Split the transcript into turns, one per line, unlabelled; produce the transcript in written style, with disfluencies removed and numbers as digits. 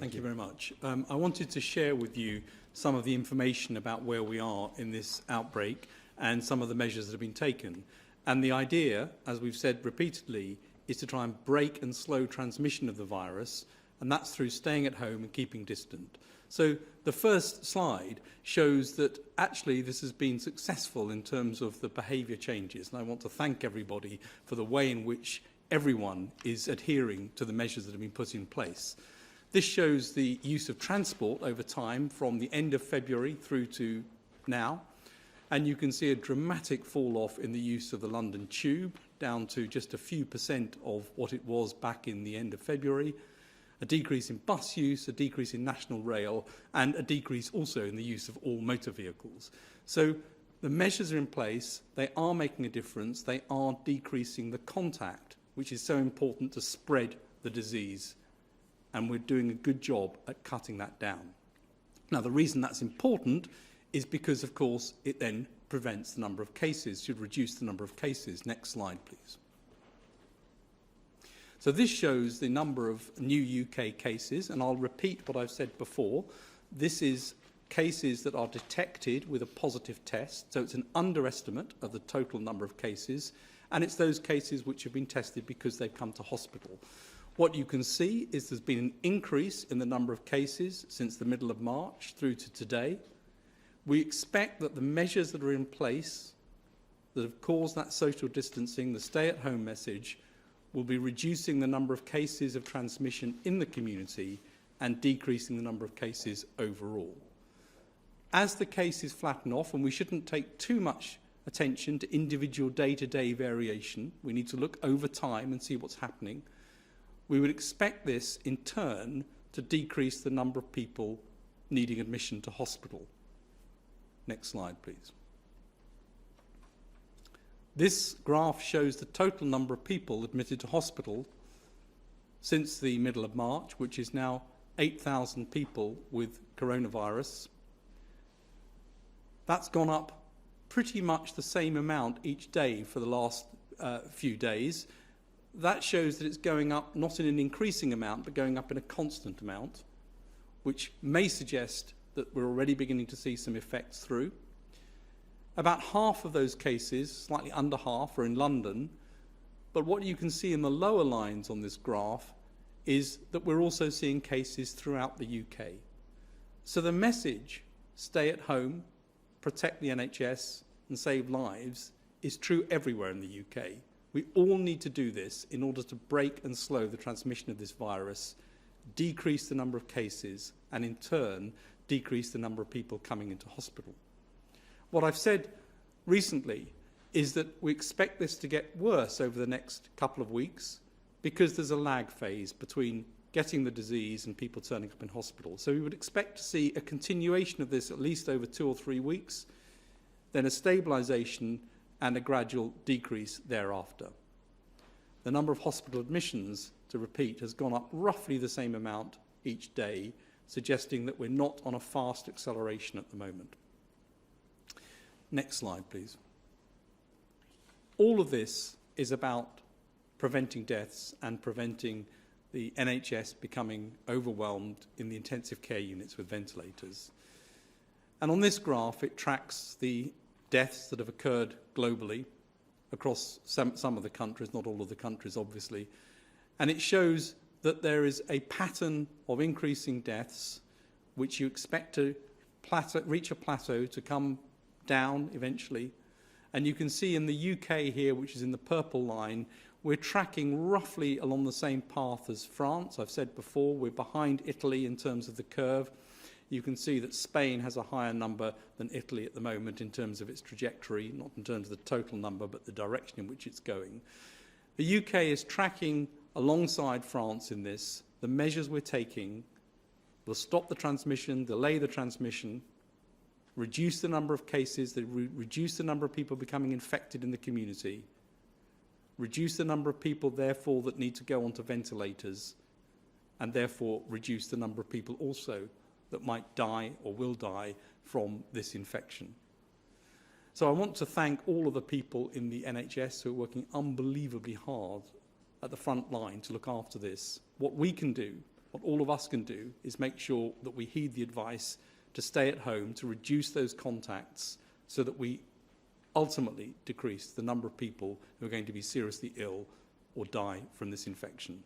Thank you very much. I wanted to share with you some of the information about where we are in this outbreak and some of the measures that have been taken. And the idea, as we've said repeatedly, is to try and break and slow transmission of the virus, and that's through staying at home and keeping distant. So the first slide shows that actually this has been successful in terms of the behaviour changes, and I want to thank everybody for the way in which everyone is adhering to the measures that have been put in place. This shows the use of transport over time from the end of February through to now, and you can see a dramatic fall off in the use of the London Tube, down to just a few % of what it was back in the end of February, a decrease in bus use, a decrease in national rail, and a decrease also in the use of all motor vehicles. So the measures are in place, they are making a difference, they are decreasing the contact, which is so important to spread the disease, and we're doing a good job at cutting that down. Now, the reason that's important is because, of course, it then prevents the number of cases, should reduce the number of cases. Next slide, please. So this shows the number of new UK cases, and I'll repeat what I've said before. This is cases that are detected with a positive test, so it's an underestimate of the total number of cases, and it's those cases which have been tested because they've come to hospital. What you can see is there's been an increase in the number of cases since the middle of March through to today. We expect that the measures that are in place that have caused that social distancing, the stay-at-home message, will be reducing the number of cases of transmission in the community and decreasing the number of cases overall. As the cases flatten off, and we shouldn't take too much attention to individual day-to-day variation, we need to look over time and see what's happening, we would expect this, in turn, to decrease the number of people needing admission to hospital. Next slide, please. This graph shows the total number of people admitted to hospital since the middle of March, which is now 8,000 people with coronavirus. That's gone up pretty much the same amount each day for the last few days. That shows that it's going up not in an increasing amount, but going up in a constant amount, which may suggest that we're already beginning to see some effects through. About half of those cases, slightly under half, are in London, but what you can see in the lower lines on this graph is that we're also seeing cases throughout the UK. So the message, stay at home, protect the NHS and save lives, is true everywhere in the UK. We all need to do this in order to break and slow the transmission of this virus, decrease the number of cases, and in turn, decrease the number of people coming into hospital. What I've said recently is that we expect this to get worse over the next couple of weeks because there's a lag phase between getting the disease and people turning up in hospital. So we would expect to see a continuation of this at least over 2 or 3 weeks, then a stabilisation and a gradual decrease thereafter. The number of hospital admissions, to repeat, has gone up roughly the same amount each day, suggesting that we're not on a fast acceleration at the moment. Next slide, please. All of this is about preventing deaths and preventing the NHS becoming overwhelmed in the intensive care units with ventilators. And on this graph, it tracks the deaths that have occurred globally across some of the countries, not all of the countries, obviously. And it shows that there is a pattern of increasing deaths, which you expect to reach a plateau, to come down eventually. And you can see in the UK here, which is in the purple line, we're tracking roughly along the same path as France. I've said before, we're behind Italy in terms of the curve. You can see that Spain has a higher number than Italy at the moment in terms of its trajectory, not in terms of the total number, but the direction in which it's going. The UK is tracking alongside France in this. The measures we're taking will stop the transmission, delay the transmission, reduce the number of cases, reduce the number of people becoming infected in the community, reduce the number of people, therefore, that need to go onto ventilators, and therefore reduce the number of people also that might die or will die from this infection. So I want to thank all of the people in the NHS who are working unbelievably hard at the front line to look after this. What we can do What all of us can do is make sure that we heed the advice to stay at home, to reduce those contacts, so that we ultimately decrease the number of people who are going to be seriously ill or die from this infection.